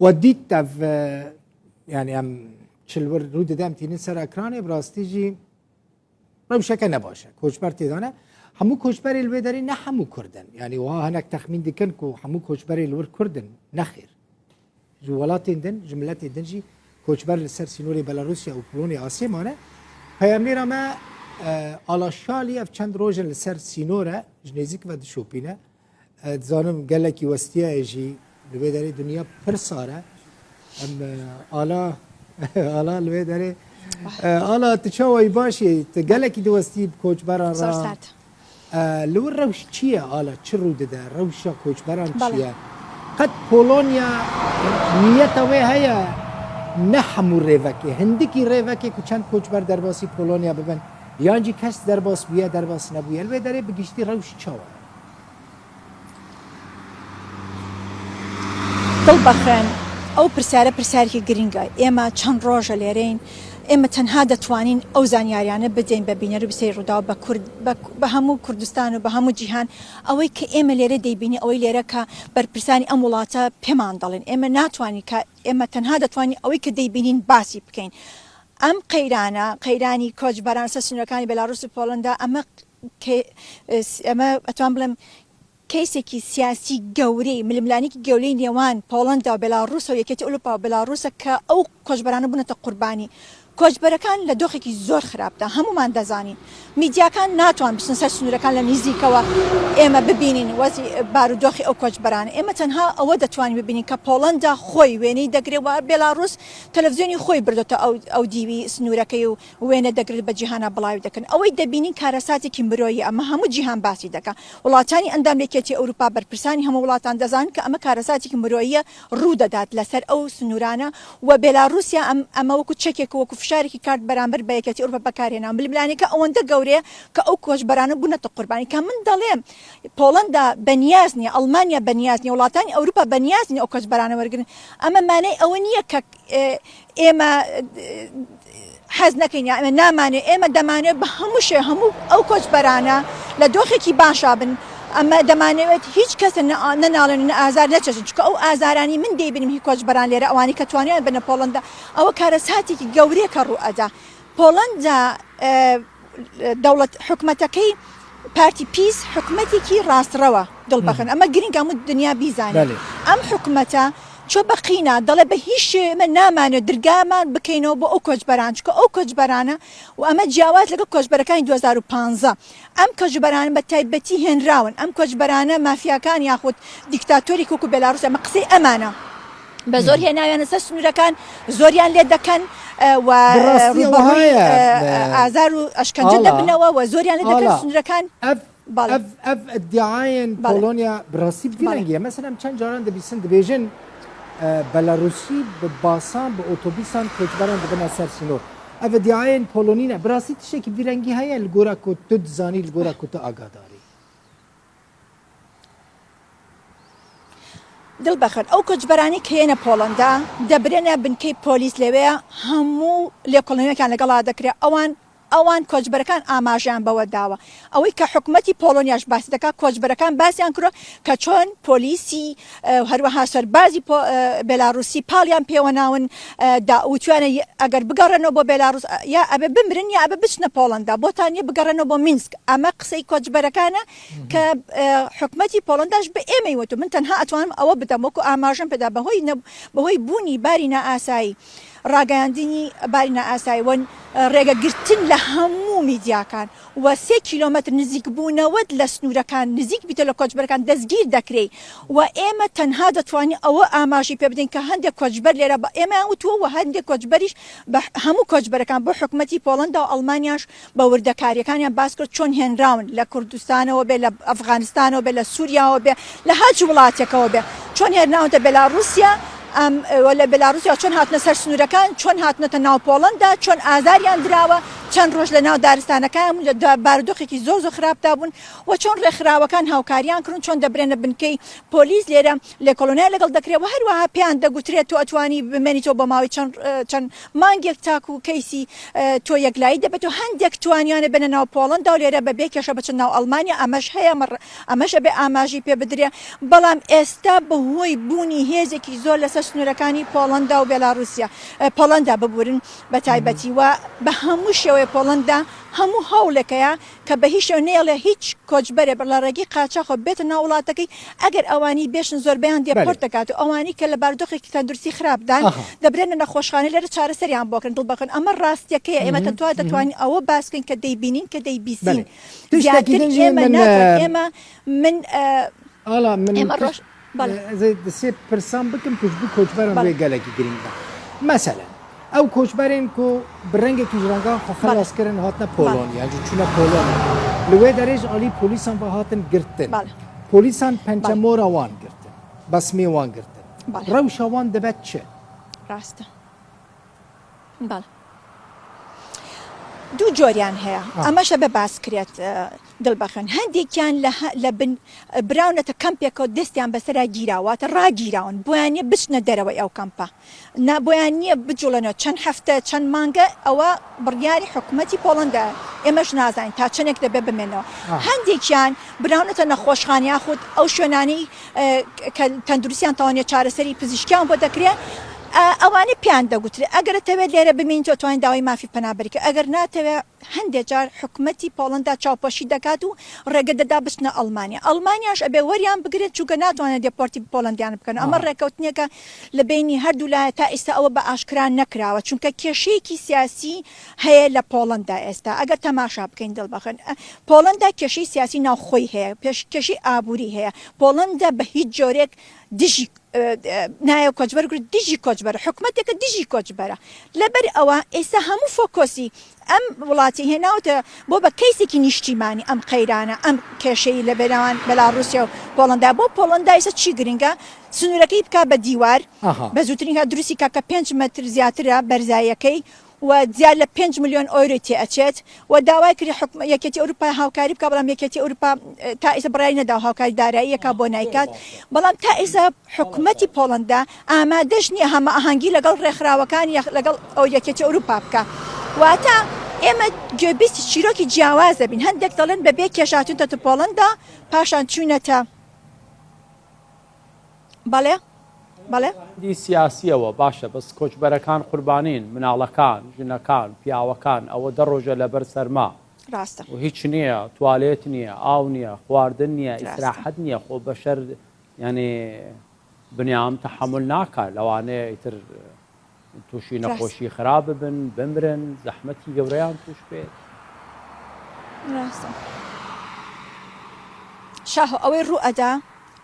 ودیت یعنی ام چلور رو دادم تینی سر اکرانه براستی جی روشک نباشه کوچبر تیدانه همو کوچبر الوی داری نه همو کردن یعنی وها هنک تخمین دکن کو همو کوچبر الور کردن نخیر جوالات دن جملات دن جی کوچبر لسر سینوری بلاروسیا و پولونی آسیا مانه پیامیر ما آلاشالی اف چند روز لسر سینوره جنزیک و دشوپینه زانم گلکی وستیه جی الوی داری دنیا پرساره ام آلا الوی داری آلا تشاوی باشی تقلك دوستي بكوچ برا را لو روش چیه آلا چه رو ده روشا کوچ بران چیه قد پولونیا نیتا وی هیا نحمو ریوکی هندکی ریوکی که چند کوچ بر درباسی پولونیا ببن یانجی کس درباس بیا درباس نبویه الوی داره بگیشتی روش چاوه دڵ بەخێن ئەو پرسیارێکی گرنگە ئێمە چەند ڕۆژە لێرەین ئێمە تەنها دەتوانین ئەو زانیاریانە بدەین بە بینەر و بسەی ڕوودا بە هەموو کوردستان و بە هەموو جیهان ئەوەی کە ئێمە لێرە دەیبینی ئەوەی لێرە کە بەرپرسانی ئەم وڵاتە پێمان دەڵێن ئێمە ناتوانین کە ئێمە تەنها دەتوانین ئەوەی کە دەیبینین باسی بکەین ئەم قەیرانی کۆچبەران سەر سنوورەکانی بێلاڕووس و پۆڵەندا ئەمە ئەتوان بڵێم کەیسێکی سیاسی گەورەی ململانێکی گەورەی نێوان پۆڵەندا و بێلاڕووس و یەکێتی ئەوروپا و بێلاڕووسە کە ئەو کۆچبەرانە بوونەتە قوربانی کۆچبەرەکان لە دۆخێکی زۆر خراپدا هەمومان دەزانین میدیاکان ناتوان بچن سەر سنوورەکان لە نزیکەوە ئێمە ببینین وەزی بارودۆخی ئەو کۆچبەرانە ئێمە تەنها ئەوە دەتوانین ببینین کە پۆڵەندا خۆی وێنەی دەگرێت بێلاڕووس تەلەڤیزیۆنی خۆی بردۆتە ئەو دیوی سنوورەکەی و وێنە دەگرێت بە جیهانە بڵاوی دەکەن ئەوەی دەبینین کارەساتێکی مرۆیی ئەمە هەموو جیهان باسی دەکات وڵاتانی ئەندام لێکێتی ئەوروپا بەرپرسانی هەموو وڵاتان دەزان کە ئەمە کارەساتێکی مرۆییە ڕوو دەدات لەسەر ئەو سنوورانە و بێلاڕووسیا ئەمە وەکو چەکێک وەکو فشارێکی کارت بەرامبەر بە یەکێتی ئەوروپا بەکارهێنان ململانێکە ئەوەندە گەورەیە کە ئەو کۆچبەرانە بوونەتە قوربانی کە من دەڵێم پۆڵەندا بەنیاز نییە ئەڵمانیا بەنیاز نیە وڵاتانی ئەوروپا بەنیاز نیە ئەو کۆچبەرانە وەرگن ئەمە مانای ئەوە نییە کە ئێمە حەز نەکەین ئێمە نامانێت ئێمە دەمانێت بە هەموو شێ هەموو ئەو کۆچبەرانە لە دۆخێکی باشا بن ئەمە دەمانەوێت هیچ کەس نەناڵێن ئازار نەچێتن چکە ئەو ئازارانی من دەیبینم هی کۆچبەران لێرە ئەوانی کە توانیان بنە پۆڵەندا ئەوە کارەساتێکی گەورەیە کە ڕوئەدا پۆڵەندا دەوڵەت حکومەتەکەی پارتی پیس حکومەتێکی ڕاستڕەوە دڵبەخن ئەمە گرنگ هەموو دنیا بیزانێت ئەم حکومەتە چۆ بەقینا دەڵێ بە هیچ شێمە نامانێت درگامان بکەینەوە بۆ ئەو کۆچبەران چکە ئەو کۆچبەرانە و ئەمە جیاواز لەگە کۆچبەرەکانی 2015 ئەم کۆچبەرانە بە تایبەتی هێنراون ئەم کۆچبەرانە مافیاکان یاخود دیکتاتۆری وەکو بێلاڕووس ئەمە قسەی ئەمانە بە زۆر هێناویانە سەر سنوورەکان زۆریان لێ دەکەن و ئازار و ئەشکەنجە دەبنەوە و زۆریان لێ دەکەن سنوورەکان ئەف ادعاەن پۆڵۆنیا بڕاستی گرنگە مەسەلەن چەند جاران دەبیستن دەبێژن بەلاروسی بە باسان بە ئۆتۆبیسان کۆچبەران دەبنە سەر سنوور ئەف ادعاەن پۆڵۆنینە بڕاستی تشتێکی گرنگی هەیە لە گۆرە کۆ تۆ دزانی لە گۆرە کۆ تۆ ئاگاداری دڵ بەخێن ئەو کۆچبەرانی کە هێنە پۆڵەندا دەبرێنە بنکەی پۆلیس لەوەیە هەموو لێکۆڵینەوەکان لەگەڵا دەکرێت ئەوان کۆچبەرەکان ئاماژیان بەوە داوە ئەوەی کە حکوومەتی پۆڵۆنیاش باسی دەکات کۆچبەرەکان باسییان کڕۆ کە چۆن پۆلیسی هەروەها سەربازی بێلاڕووسی پاڵیان پێوە ناون وتوانە ئەگەر بگەڕێنەوە بۆ بێلاڕووس یا ئەبێ بمرن یا ئەبێ بچنە پۆڵەندا بۆتانە بگەڕێنەوە بۆ مینسک ئەمە قسەی کۆچبەرەکانە کە حکوومەتی پۆڵەنداش بە ئێمەی وتو من تەنها ئەتوانم ئەوە بدەم وەکو ئاماژەم پێدا بەهۆی بوونی باری نائاسایی ڕاگەاندنی باری نائاسایی وەن ڕێگەگرتن لە هەموو میدیاکان و 3 کیلۆمەتر نزیک بوونەوەت لە سنوورەکان نزیک بیتە لە کۆچبەرەکان دەستگیر دەکرێت و ئێمە تەنها دەتوانین ئەوە ئاماژی پێ بدەین کە هەندێک کۆچبەر لێرە بە ئێمەیان وتووە و هەندێک کۆچبەریش بە هەموو کۆچبەرەکان بۆ حکوومەتی پۆڵەندا و ئەڵمانیاش بە وردەکاریەکانیان باس کرد چۆن هێنراون لە کوردستانەوە بێ لە ئەفغانستانەوە بێ لە سووریاوە بێ لە هەرچ وڵاتێکەوە بێ چۆن هێنراونتە بێلاڕووسیا لە بێلاڕووسیا چۆن هاتنە سەر سنوورەکان چۆن هاتنەتە ناو پۆڵەندا چۆن ئازاریان دراوە چەند ڕۆژ لە ناو دارستانەکان بارودۆخێکی زۆر خراپدا بوون و چۆن ڕێکخراوەکان هاوکاریان کردن چۆن دەبرێنە بنکەی پۆلیس لێرە لە کۆلۆنیا لەگەڵ دەکرێت و هەروەها پێیان دەگوترێت تۆ ئەتوانی بمێنیتەوە بە ماوەی چەند مانگێک تاکو و کەیسی تۆ یەکلایی دەبێت و هەندێک توانیانە بنە ناو پۆڵەندا و لێرە بەبێ کێشە بچن ناو ئەڵمانیا ئەمەش هەیە ئەمەشە بێ ئاماژی پێ بدرێ بەڵام ئێستا بەهۆی بوونی هێزێکی زۆر لەسەر سنوورەکانی پۆڵەندا و بێلاروسیا پۆڵەندا ببورن بە تایبەتی و بە هەموو شێوەیە پۆڵەندا هەموو هەوڵێکەیە کە بە هیچ شێوە نێڵێ هیچ کۆچبەرێ بە لە ڕێگەی قاچاقۆ بێتە ناو وڵاتەکەی ئەگەر ئەوانی بێشن زۆربەیان دێپۆرت دەکات و ئەوانی کە لە بارودۆخێکی تەندروستی خراپدان دەبرێنە نەخۆشخانە لێرە چارەسەریان بۆکەن دڵبەخن ئەمە ڕاستیەکەیە ئێمە دەتوانین ئەوە باسکەین کە دەیبینین کە دەیبیستین ئێمە ئێمە من ئەمە ڕۆژ دەسێ پرسان بکەم پشتبوو کۆچبەرم ڕێ گەلێکی گرنگە مەسەلەن ئەو کۆچبەرێن کۆ بڕەنگێکی ژرەنگا خەلاسکردن هاتنە پۆلۆنیا چوونە پۆلۆنیا لەوێ دەرێژ ئالی پۆلیسان بە هاتن گرتن پۆلیسان پەنجەمۆرە وان گرتن بەسمێ وان گرتن ڕەوشە وان دەبێت چێ ڕاستە دوو جۆریان هەیە ئەمەشە بە باسکرێت دڵبەخن هەندێکیان لە بن براونەتە کەمپێکەوە دەستیان بەسەرا گیراواتە ڕاگیراون بۆیانە بچنە دەرەوەی ئەو کەمپە بۆیان نییە بجوڵێنەوە چەند هەفتە چەند مانگە ئەوە بڕیاری حکوومەتی پۆڵەندا ئێمەش نازانین تا چنێک دەبێ بمێنەوە هەندێکیان براونەتە نەخۆشخانیا خودت ئەو شوێنانی تەندروستیان تاوانێت چارەسەری پزیشکیان بۆ دەکرێت ئەوانە پیان دەگوترێت ئەگەر توێت لێرە بمین توانین داوای مافی پەنابەریکە ئەگەر ناتەوێت هەندێک جار حکوومەتی پۆڵەندا چاوپۆشی دەکات و ڕێگە دەدا بچنە ئەڵمانیاش ئەبێ وەریان بگرێت چووکە ناتوانێت دێپۆرتی پۆڵەندیان بکەن ئەمە ڕێکەوتنیەکە لە بینی هەردوو لایە تا ئێستا ئەوە بە ئاشکران نەکراوە چونکە کێشەیەکی سیاسی هەیە لە پۆڵەندا ئێستا ئەگەر تەماشا بکەین دڵبەخن پۆڵەندا کێشەی سیاسی ناوخۆی هەیە کێشەی ئابووری هەیە پۆڵەندا بە هیچ جۆرێک دژی نایە کۆچبەر کرد دژی کۆچبەر حکوومەتێکە دژی کۆچبەرە لەبەر ئەوە ئێستا هەموو فۆکۆسی ئەم وڵاتی هێناوتە بۆ بە کەیسێکی نیشتیمانی ئەم قەیرانە ئەم کێشەی لە بێناوان بەلاڕوسیا و پۆڵەندا بۆ پۆڵەندا ئێستا چی گرنگە سنوورەکەی بکە بە دیوار بە زووترین دروستی کاکە 5 مەتر زیاترە بەرزایەکەی و زیاد لە 5 ملیۆن ئۆیرۆ تێئەچێت و داوای کردی یەکێتی ئەوروپا هاوکاری بکە بەڵام یەکێتی ئەوروپا تا ئێستا بڕای نەدا هاوکاری داراییەکە بۆ نایکات بەڵام تا ئێستا حکوومەتی پۆڵەندا ئامادەش نییە هەمە ئاهەنگی لەگەڵ ڕێکخراوەکانی لەگەڵ ئەو یەکێتی ئەوروپا بکە واتە ئێمە گوێبیستی چیرۆکی جیاوازە بین هەندێک دەڵێن بەبێ کێشاتونتە پۆڵەندا پاشان چوونەتە بەڵێ دی سیاسیەوە باشە بەس کۆچبەرەکان قوربانین مناڵەکان ژنەکان پیاوەکان ئەوە دە ڕۆژە لەبەر سەرما ڕاستە و هیچ نییە توالێت نییە ئاو نییە خواردن نییە ئیسراحەت نییە خۆ بەشەر ینی بنیام تەحمل ناکات لەوانەیە ئیتر تووشی نەخۆشی خراپ ببن بمرن زەحمەتی گەورەیان توش بێت شاه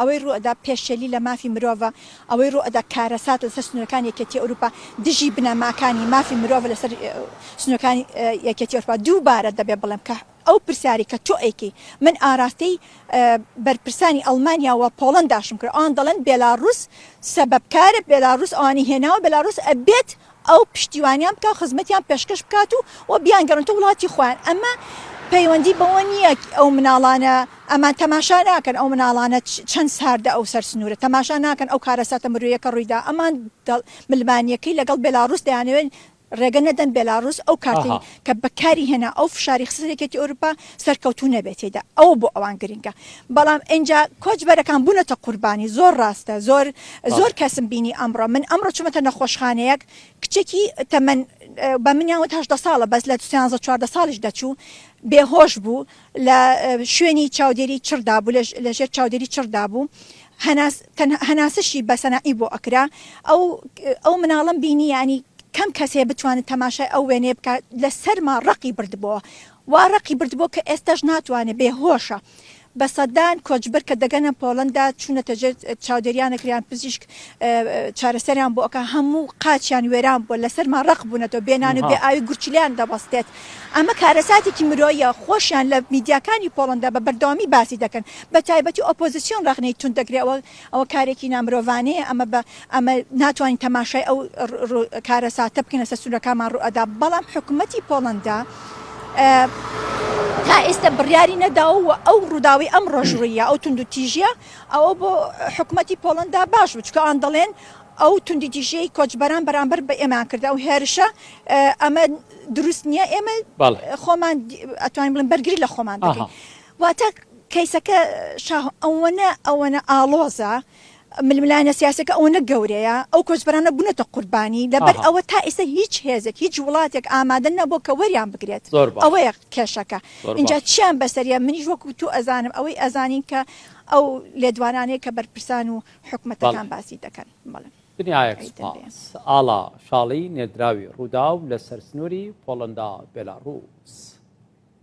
ئەوەی ڕوئەدا پێشێلی لە مافی مرۆڤە ئەوەی ڕوئەدا کارەسات لەسەر سنوورەکان یەکێتی ئەوروپا دژی بنەماکانی مافی مرۆڤ لەسەر سنوورەکانی یەکێتی ئەوروپا دووبارە دەبێ بڵێم کە ئەو پرسیاری کە تۆ ئەیکی من ئاراستەی بەرپرسانی ئەڵمانیا و پۆڵەنداشم کرد ئەوان دەڵێن بێلاڕوس سەبەبکارە بێلاڕوس ئەوانی هێناوە بێلاڕوس ئەبێت ئەو پشتیوانیان بکە خزمەتیان پێشکەش بکات و بیان گەڕنتە وڵاتی خۆیان ئەمە پەیوەندی بەوە نییە ئەو مناڵانە ئەمان تەماشا ناکەن ئەو مناڵانە چەند ساردە ئەو سەر سنوورە تەماشا ناکەن ئەو کارەساتە مرۆیەکە ڕوویدا ئەمان ملمانیەکەی لەگەڵ بێلاڕوس دەیانەوێن ڕێگە نەدەن بێلاڕوس ئەو کارتی کە بەکاری هێنا ئەو فشاری خسرێکێتی ئەوروپا سەرکەوتوو نەبێتێدا ئەو بۆ ئەوان گرنگە بەڵام ئینجا کۆچبەرەکان بوونەتە قوربانی زۆر ڕاستە زۆر کەسم بینی ئەمڕۆ من ئەمڕۆ چوومەتە نەخۆشخانەیەک کچێکی تەمەن بە منیاوت 18 ساڵە بەس لە 14 ساڵیش دەچوو بێهۆش بوو لە شوێنی چاودێری چردا بوو لە ژێر چاودێری چردا بوو هەناسەشی بەسەنائی بۆ ئەکرا ئەو مناڵم بینی ینی کەم کەسێ بتوانێت تەماشای ئەو وێنێ بکات لە سەرما ڕقی بردبووە وا ڕقی بردبوو کە ئێستاش ناتوانێت بێهۆشە بە سەدان کۆچبەر کە دەگەنە پۆڵەندا چوونەتە ژێر چاودێریانەکریان پزیشک چارەسەریان بۆ ئەکە هەموو قاچیان وێران بووە لەسەرما ڕق بوونەتەوە بێنان و بێ ئاوی گورچلیان دەبەستێت ئەمە کارەساتێکی مرۆیە خۆشیان لە میدیاکانی پۆڵەندا بە بەردەوامی باسی دەکەن بە تایبەتی ئۆپۆزیسیۆن ڕقنەی تون دەگرێتەوە ئەوە کارێکی نامرۆڤانەیە ئەمە ناتوانین تەماشای ئەو کارەساتە بکەنە سەر سوورەکانمان ڕوئەدا بەڵام حکوومەتی پۆڵەندا تا ئێستا بڕیاری نەداوە ئەو ڕووداوی ئەم ڕۆژڕوویە ئەو توندوتیژە ئەوە بۆ حکوومەتی پۆڵندا باش بوو چکە ئەوان دەڵێن ئەو توندیتیژەی کۆچبەران بەرامبەر بە ئێمان کرد ئەو هێرشە ئەمە دروست نییە ئێمە خۆمان ئەتوانین بڵێن بەرگری لە خۆمان دەکەین واتە کەیسەکە ئەوەنە ئاڵۆزە ململایەنە سیاسەکە ئەوەنە گەورەیە ئەو کۆچبەرانە بوونەتە قوربانی لەبەر ئەوە تا ئێستا هیچ هێزێک هیچ وڵاتێک ئامادە نەبوو کە وەریان بگرێت ئەوەیە کێشەکە اینجا چیان بەسەریە منیش وەکو تو ئەزانم ئەوەی ئەزانین کە ئەو لێدوانانەیە کە بەرپرسان و حکوومەتەکان باسی دەکەن بەڵێ دنیایەک سپاس ئاڵا شاڵی نێردراوی ڕوودا و لە سەرسنووری پۆڵەندا بێلاڕووس